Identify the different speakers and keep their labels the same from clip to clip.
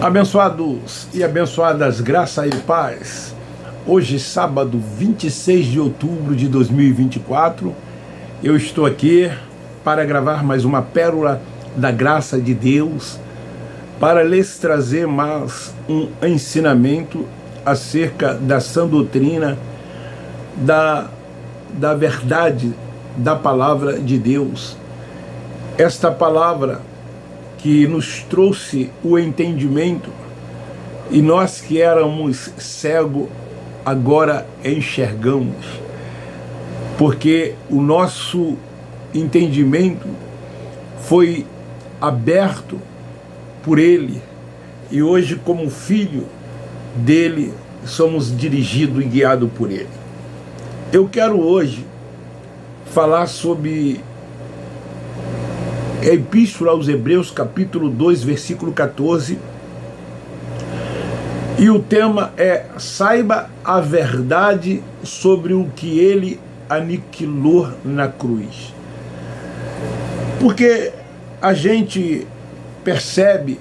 Speaker 1: Abençoados e abençoadas, graça e paz. Hoje, sábado, 26 de outubro de 2024, eu estou aqui para gravar mais uma pérola da graça de Deus, para lhes trazer mais um ensinamento acerca da sã doutrina, da verdade da palavra de Deus. Esta palavra que nos trouxe o entendimento, e nós que éramos cegos, agora enxergamos, porque o nosso entendimento foi aberto por Ele, e hoje, como filho dele, somos dirigidos e guiados por Ele. Eu quero hoje falar sobre a Epístola aos Hebreus, capítulo 2, versículo 14, e o tema é: saiba a verdade sobre o que ele aniquilou na cruz. Porque a gente percebe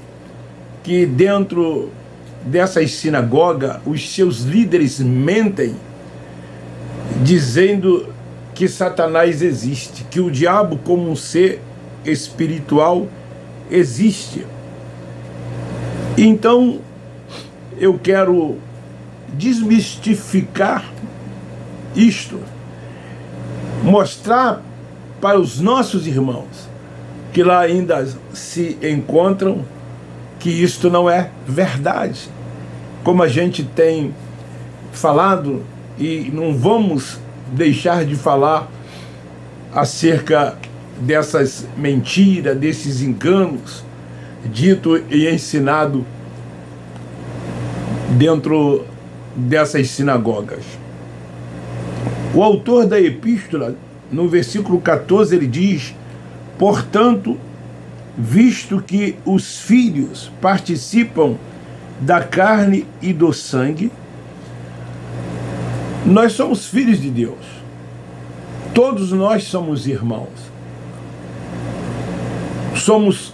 Speaker 1: que dentro dessas sinagogas os seus líderes mentem, dizendo que Satanás existe, que o diabo, como um ser espiritual, existe. Então eu quero desmistificar isto, mostrar para os nossos irmãos que lá ainda se encontram que isto não é verdade, como a gente tem falado, e não vamos deixar de falar acerca dessas mentiras, desses enganos, dito e ensinado dentro dessas sinagogas. O autor da epístola, no versículo 14, ele diz: portanto, visto que os filhos participam da carne e do sangue, nós somos filhos de Deus. Todos nós somos irmãos. Somos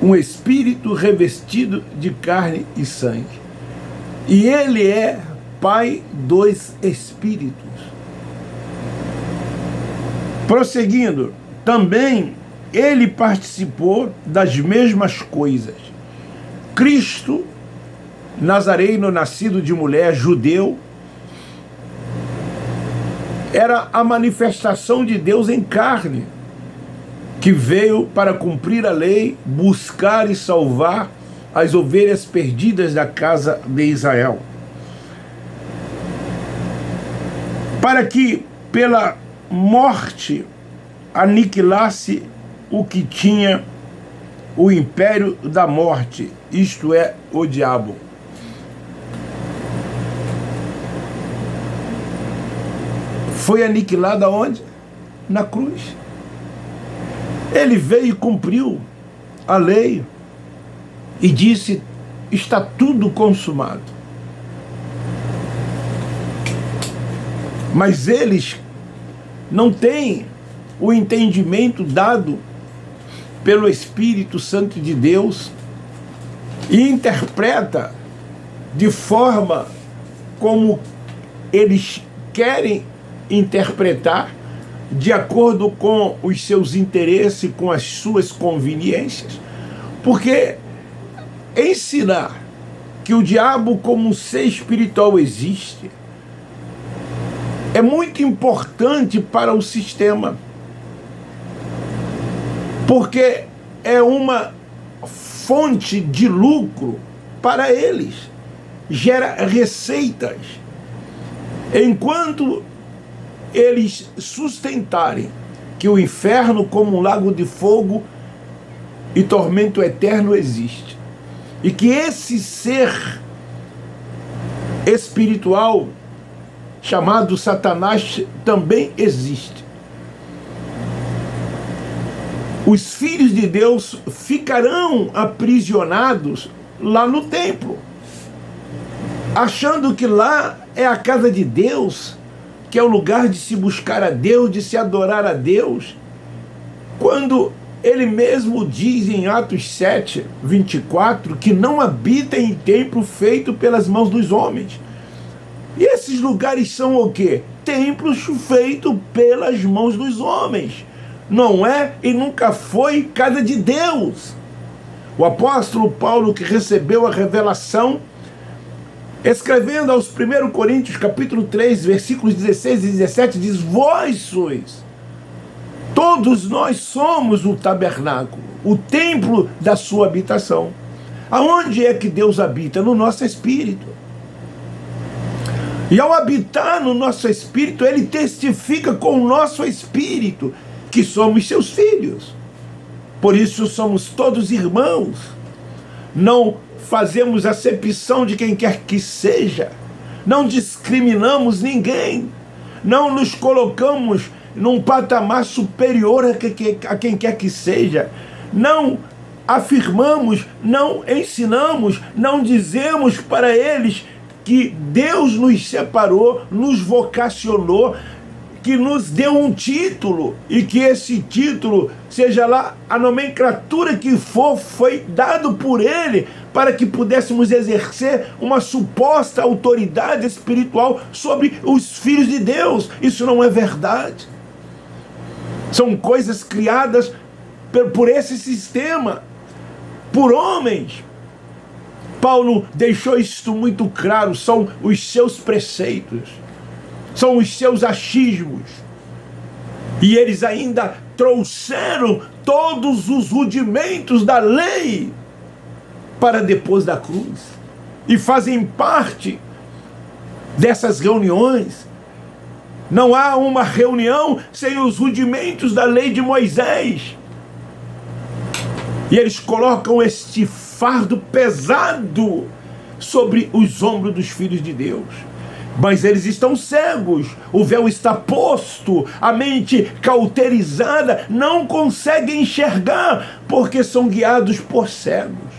Speaker 1: um espírito revestido de carne e sangue. E ele é Pai dos espíritos. Prosseguindo, também ele participou das mesmas coisas. Cristo, nazareno, nascido de mulher, judeu, era a manifestação de Deus em carne, que veio para cumprir a lei, buscar e salvar as ovelhas perdidas da casa de Israel. Para que pela morte aniquilasse o que tinha o império da morte, isto é, o diabo. Foi aniquilado aonde? Na cruz. Ele veio e cumpriu a lei e disse: está tudo consumado. Mas eles não têm o entendimento dado pelo Espírito Santo de Deus e interpreta de forma como eles querem interpretar, de acordo com os seus interesses, com as suas conveniências. Porque ensinar que o diabo como um ser espiritual existe é muito importante para o sistema, porque é uma fonte de lucro para eles, gera receitas. Enquanto eles sustentarem que o inferno como um lago de fogo e tormento eterno existe, e que esse ser espiritual chamado Satanás também existe, os filhos de Deus ficarão aprisionados lá no templo, achando que lá é a casa de Deus, que é o lugar de se buscar a Deus, de se adorar a Deus, quando ele mesmo diz em Atos 7, 24, que não habita em templo feito pelas mãos dos homens. E esses lugares são o quê? Templos feitos pelas mãos dos homens. Não é e nunca foi casa de Deus. O apóstolo Paulo, que recebeu a revelação, escrevendo aos 1 Coríntios capítulo 3, versículos 16 e 17, diz: vós sois, todos nós somos o tabernáculo, o templo da sua habitação. Aonde é que Deus habita? No nosso espírito. E ao habitar no nosso espírito, ele testifica com o nosso espírito que somos seus filhos. Por isso somos todos irmãos. Não fazemos acepção de quem quer que seja. Não discriminamos ninguém. Não nos colocamos num patamar superior a quem quer que seja. Não afirmamos, não ensinamos, não dizemos para eles que Deus nos separou, nos vocacionou, que nos deu um título, e que esse título, seja lá a nomenclatura que for, foi dado por Ele para que pudéssemos exercer uma suposta autoridade espiritual sobre os filhos de Deus. Isso não é verdade. São coisas criadas por esse sistema, por homens. Paulo deixou isto muito claro, são os seus preceitos, são os seus achismos. E eles ainda trouxeram todos os rudimentos da lei para depois da cruz. E fazem parte dessas reuniões. Não há uma reunião sem os rudimentos da lei de Moisés. E eles colocam este fardo pesado sobre os ombros dos filhos de Deus. Mas eles estão cegos, o véu está posto, a mente cauterizada, não conseguem enxergar, porque são guiados por cegos.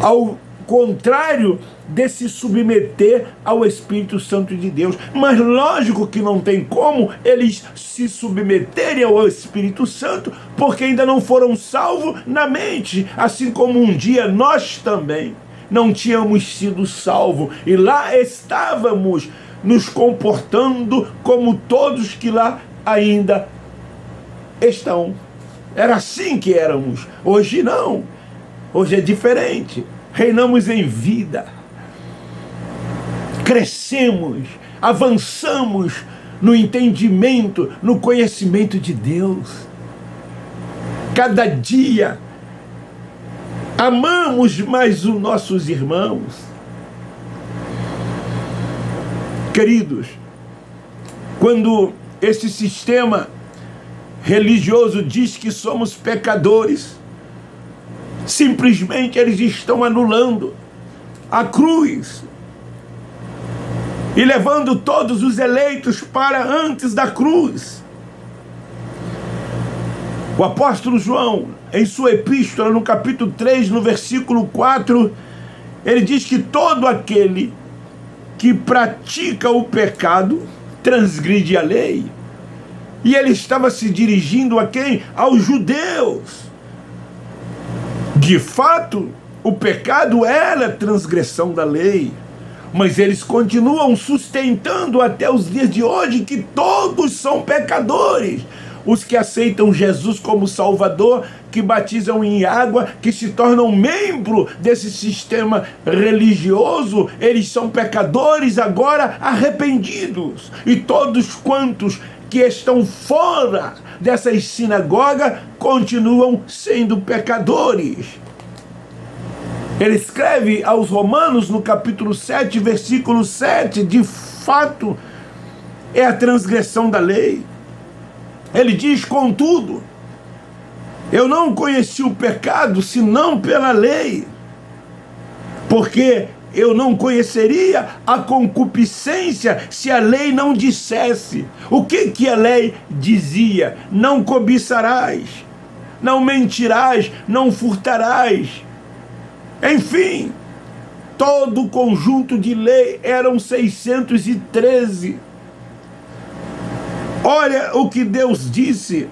Speaker 1: Ao contrário de se submeter ao Espírito Santo de Deus. Mas lógico que não tem como eles se submeterem ao Espírito Santo, porque ainda não foram salvos na mente, assim como um dia nós também não tínhamos sido salvos, e lá estávamos nos comportando como todos que lá ainda estão. Era assim que éramos. Hoje não. Hoje é diferente. Reinamos em vida. Crescemos, avançamos no entendimento, no conhecimento de Deus. Cada dia amamos mais os nossos irmãos. Queridos, quando esse sistema religioso diz que somos pecadores, simplesmente eles estão anulando a cruz e levando todos os eleitos para antes da cruz. O apóstolo João, em sua epístola, no capítulo 3, no versículo 4, ele diz que todo aquele que pratica o pecado transgride a lei. E ele estava se dirigindo a quem? Aos judeus. De fato, o pecado era a transgressão da lei. Mas eles continuam sustentando até os dias de hoje que todos são pecadores. Os que aceitam Jesus como Salvador, que batizam em água, que se tornam membro desse sistema religioso, eles são pecadores agora arrependidos. E todos quantos que estão fora dessas sinagogas continuam sendo pecadores. Ele escreve aos Romanos no capítulo 7, versículo 7, de fato é a transgressão da lei. Ele diz, contudo, eu não conheci o pecado senão pela lei, porque eu não conheceria a concupiscência se a lei não dissesse. O que a lei dizia? Não cobiçarás, não mentirás, não furtarás. Enfim, todo o conjunto de lei eram 613. Olha o que Deus disse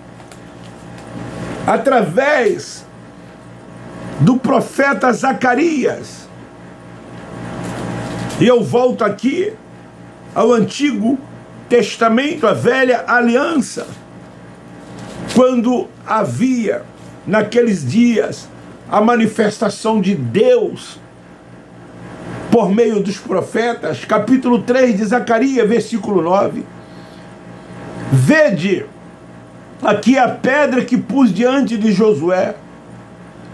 Speaker 1: através do profeta Zacarias. E eu volto aqui ao Antigo Testamento, a velha aliança, quando havia naqueles dias a manifestação de Deus por meio dos profetas, capítulo 3 de Zacarias, versículo 9. Vede aqui a pedra que pus diante de Josué.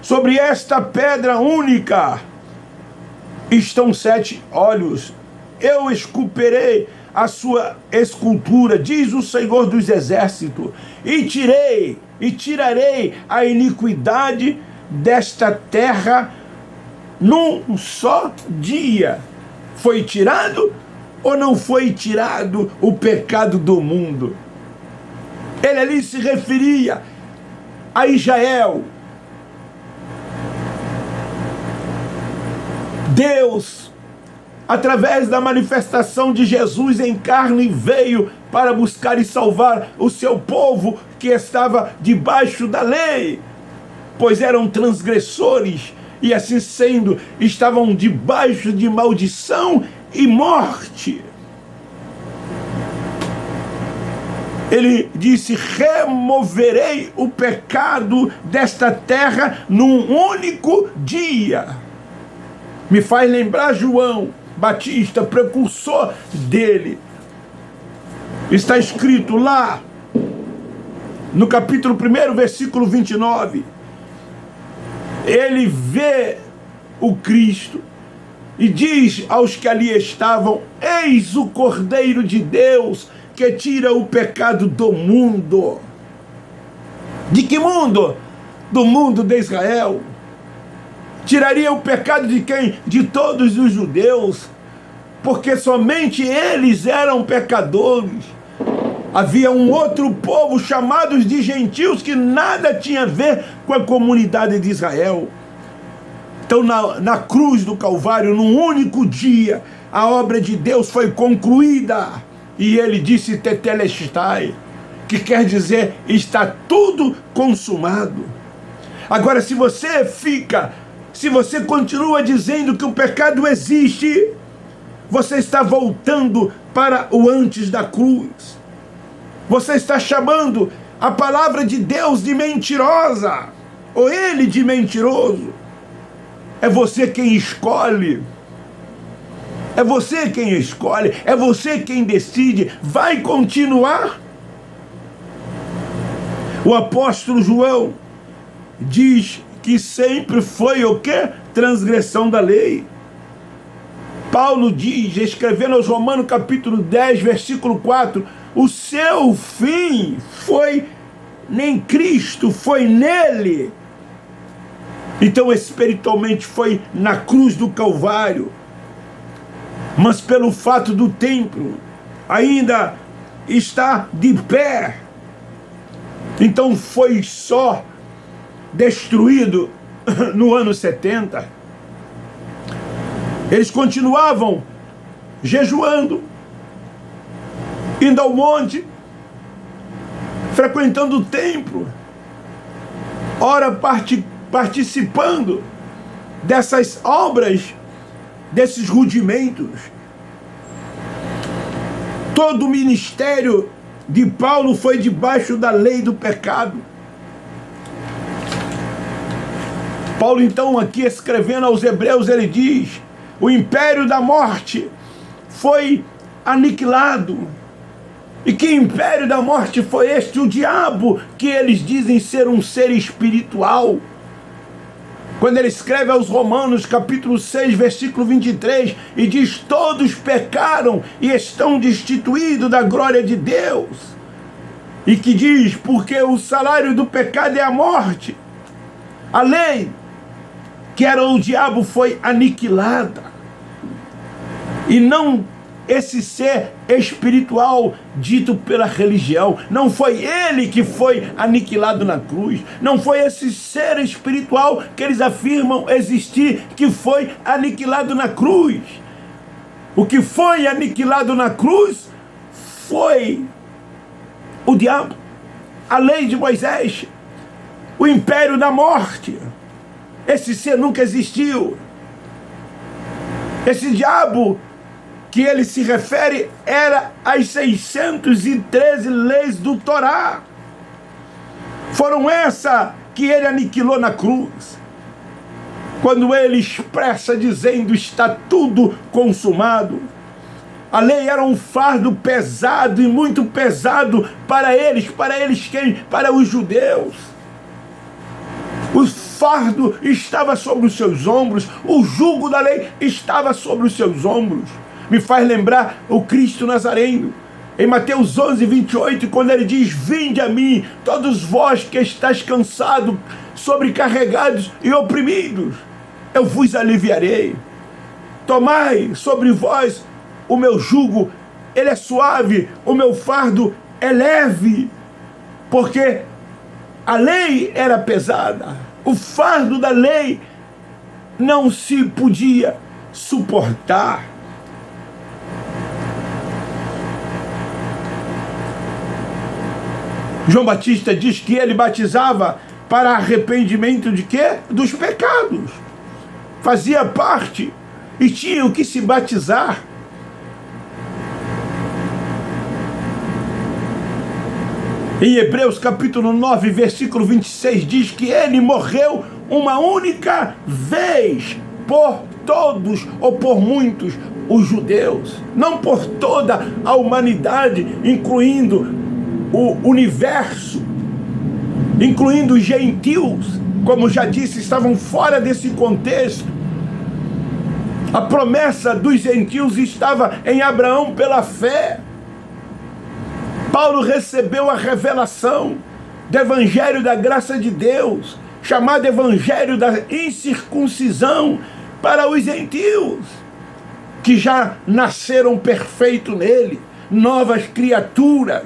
Speaker 1: Sobre esta pedra única estão 7 olhos. Eu esculpirei a sua escultura, diz o Senhor dos Exércitos, e tirarei a iniquidade desta terra num só dia. Foi tirado ou não foi tirado o pecado do mundo? Ele ali se referia a Israel. Deus, através da manifestação de Jesus em carne, veio para buscar e salvar o seu povo que estava debaixo da lei, pois eram transgressores e, assim sendo, estavam debaixo de maldição e morte. Ele disse: removerei o pecado desta terra num único dia. Me faz lembrar João Batista, precursor dele. Está escrito lá no capítulo 1, versículo 29. Ele vê o Cristo e diz aos que ali estavam: eis o Cordeiro de Deus que tira o pecado do mundo. De que mundo? Do mundo de Israel. Tiraria o pecado de quem? De todos os judeus, porque somente eles eram pecadores. Havia um outro povo, chamados de gentios, que nada tinha a ver com a comunidade de Israel. Então, na cruz do Calvário, num único dia, a obra de Deus foi concluída. E ele disse tetelestai, que quer dizer está tudo consumado. Agora, se você continua dizendo que o pecado existe, você está voltando para o antes da cruz. Você está chamando a palavra de Deus de mentirosa, ou ele de mentiroso. É você quem escolhe. É você quem escolhe. É você quem decide. Vai continuar? O apóstolo João diz que sempre foi o quê? Transgressão da lei. Paulo diz, escrevendo aos Romanos capítulo 10, versículo 4, o seu fim foi em Cristo, foi nele. Então espiritualmente foi na cruz do Calvário. Mas pelo fato do templo ainda estar de pé, então foi só destruído no ano 70. Eles continuavam jejuando, indo ao monte, frequentando o templo, ora participando dessas obras, desses rudimentos. Todo o ministério de Paulo foi debaixo da lei do pecado. Paulo, então, aqui escrevendo aos Hebreus, ele diz: o império da morte foi aniquilado. E que império da morte foi este? O diabo, que eles dizem ser um ser espiritual. Quando ele escreve aos Romanos, capítulo 6, versículo 23, e diz: todos pecaram e estão destituídos da glória de Deus. E que diz: porque o salário do pecado é a morte. A lei, que era o diabo, foi aniquilada. E não esse ser espiritual dito pela religião. Não foi ele que foi aniquilado na cruz. Não foi esse ser espiritual que eles afirmam existir que foi aniquilado na cruz. O que foi aniquilado na cruz foi o diabo. A lei de Moisés, o império da morte. Esse ser nunca existiu. Esse diabo que ele se refere era as 613 leis do Torá. Foram essa que ele aniquilou na cruz. Quando ele expressa dizendo: está tudo consumado. A lei era um fardo pesado e muito pesado para eles quem? Para os judeus. O fardo estava sobre os seus ombros, o jugo da lei estava sobre os seus ombros. Me faz lembrar o Cristo Nazareno, em Mateus 11, 28, quando ele diz: vinde a mim, todos vós que estáis cansados, sobrecarregados e oprimidos, eu vos aliviarei. Tomai sobre vós o meu jugo, ele é suave, o meu fardo é leve, porque a lei era pesada, o fardo da lei não se podia suportar. João Batista diz que ele batizava para arrependimento de quê? Dos pecados. Fazia parte e tinham que se batizar. Em Hebreus capítulo 9, versículo 26, diz que ele morreu uma única vez por todos ou por muitos os judeus, não por toda a humanidade, incluindo o universo, incluindo os gentios, como já disse, estavam fora desse contexto. A promessa dos gentios estava em Abraão pela fé. Paulo recebeu a revelação do evangelho da graça de Deus, chamado evangelho da incircuncisão, para os gentios, que já nasceram perfeitos nele, novas criaturas,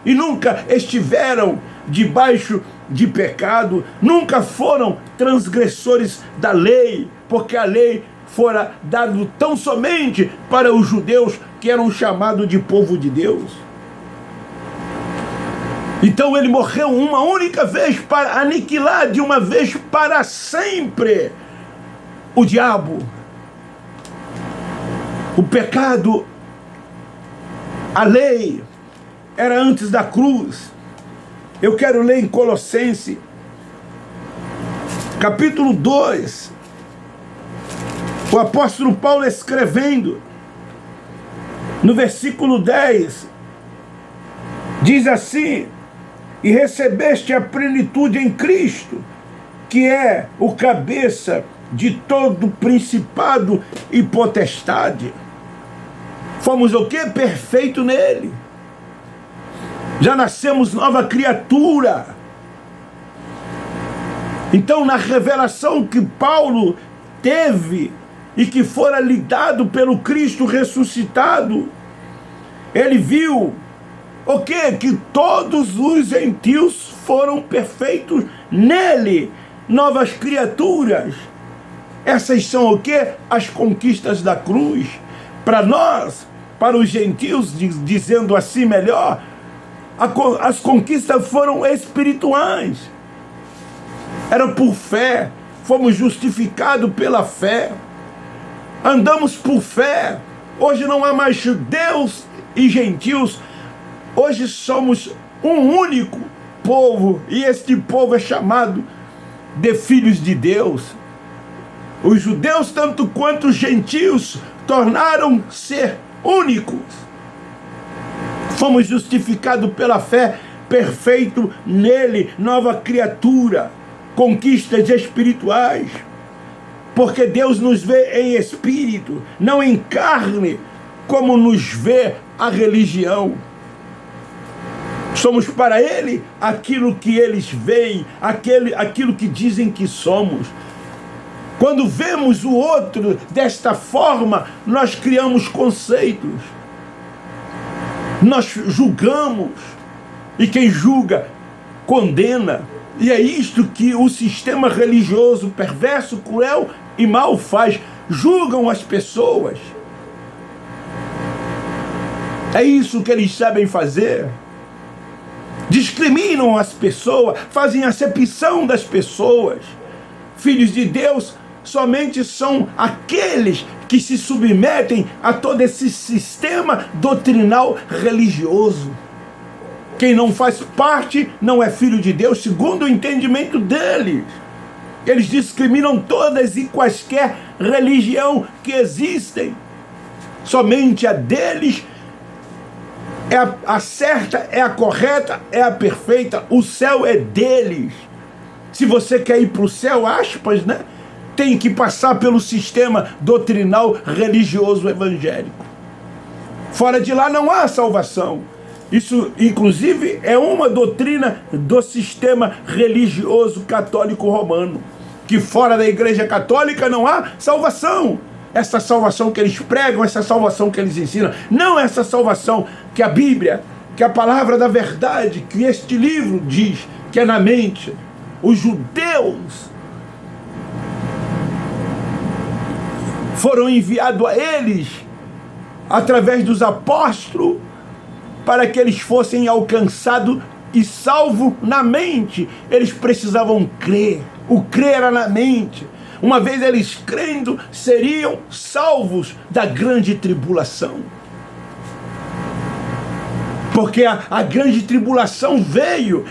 Speaker 1: e nunca estiveram debaixo de pecado, nunca foram transgressores da lei, porque a lei fora dada tão somente para os judeus, que eram chamados de povo de Deus. Então ele morreu uma única vez para aniquilar de uma vez para sempre o diabo, o pecado. A lei era antes da cruz. Eu quero ler em Colossenses, capítulo 2, o apóstolo Paulo escrevendo, no versículo 10, diz assim: e recebeste a plenitude em Cristo, que é o cabeça de todo principado e potestade. Fomos o quê? Perfeito nele. Já nascemos nova criatura. Então, na revelação que Paulo teve e que fora lhe dado pelo Cristo ressuscitado, ele viu o quê? Que todos os gentios foram perfeitos nele, novas criaturas. Essas são o quê? As conquistas da cruz. Para nós, para os gentios, dizendo assim melhor, as conquistas foram espirituais. Era por fé. Fomos justificados pela fé. Andamos por fé. Hoje não há mais judeus e gentios. Hoje somos um único povo. E este povo é chamado de filhos de Deus. Os judeus, tanto quanto os gentios, tornaram-se únicos. Fomos justificados pela fé, perfeito nele, nova criatura, conquistas espirituais. Porque Deus nos vê em espírito, não em carne, como nos vê a religião. Somos para ele aquilo que eles veem, aquilo que dizem que somos. Quando vemos o outro desta forma, nós criamos conceitos. Nós julgamos. E quem julga, condena. E é isto que o sistema religioso perverso, cruel e mal faz. Julgam as pessoas. É isso que eles sabem fazer. discriminam as pessoas, fazem acepção das pessoas. Filhos de Deus somente são aqueles que se submetem a todo esse sistema doutrinal religioso. Quem não faz parte não é filho de Deus, segundo o entendimento deles. Eles discriminam todas e quaisquer religião que existem. Somente a deles é a certa, é a correta, é a perfeita. O céu é deles. Se você quer ir para o céu, aspas, né? Tem que passar pelo sistema doutrinal religioso evangélico. Fora de lá não há salvação. Isso, inclusive, é uma doutrina do sistema religioso católico romano, que fora da Igreja Católica não há salvação. Essa salvação que eles pregam, essa salvação que eles ensinam, não essa salvação que a Bíblia, que a palavra da verdade, que este livro diz, que é na mente. Os judeus foram enviados a eles, através dos apóstolos, para que eles fossem alcançados e salvos na mente. Eles precisavam crer. O crer era na mente. Uma vez eles crendo, seriam salvos da grande tribulação. Porque a grande tribulação veio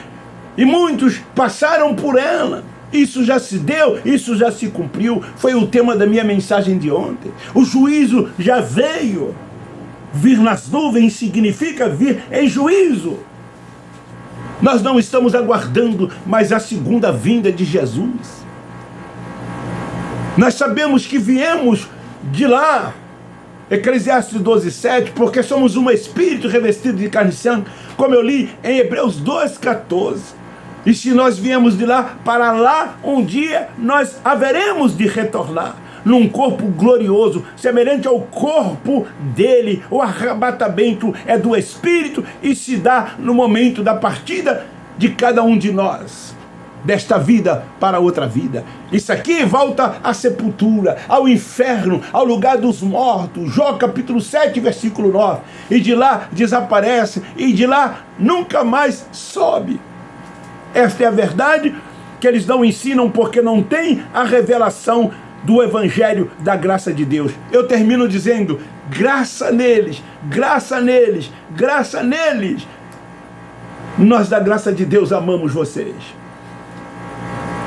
Speaker 1: e muitos passaram por ela. Isso já se deu, isso já se cumpriu. Foi o tema da minha mensagem de ontem. O juízo já veio. Vir nas nuvens significa vir em juízo. Nós não estamos aguardando mais a segunda vinda de Jesus. Nós sabemos que viemos de lá, Eclesiastes 12:7, porque somos um espírito revestido de carne e sangue, como eu li em Hebreus 2:14. E se nós viemos de lá, para lá um dia nós haveremos de retornar, num corpo glorioso, semelhante ao corpo dele. O arrebatamento é do Espírito e se dá no momento da partida de cada um de nós, desta vida para outra vida. Isso aqui volta à sepultura, ao inferno, ao lugar dos mortos. Jó capítulo 7, versículo 9. E de lá desaparece, e de lá nunca mais sobe. Esta é a verdade que eles não ensinam, porque não tem a revelação do Evangelho da graça de Deus. Eu termino dizendo: graça neles, graça neles, graça neles. Nós da graça de Deus amamos vocês.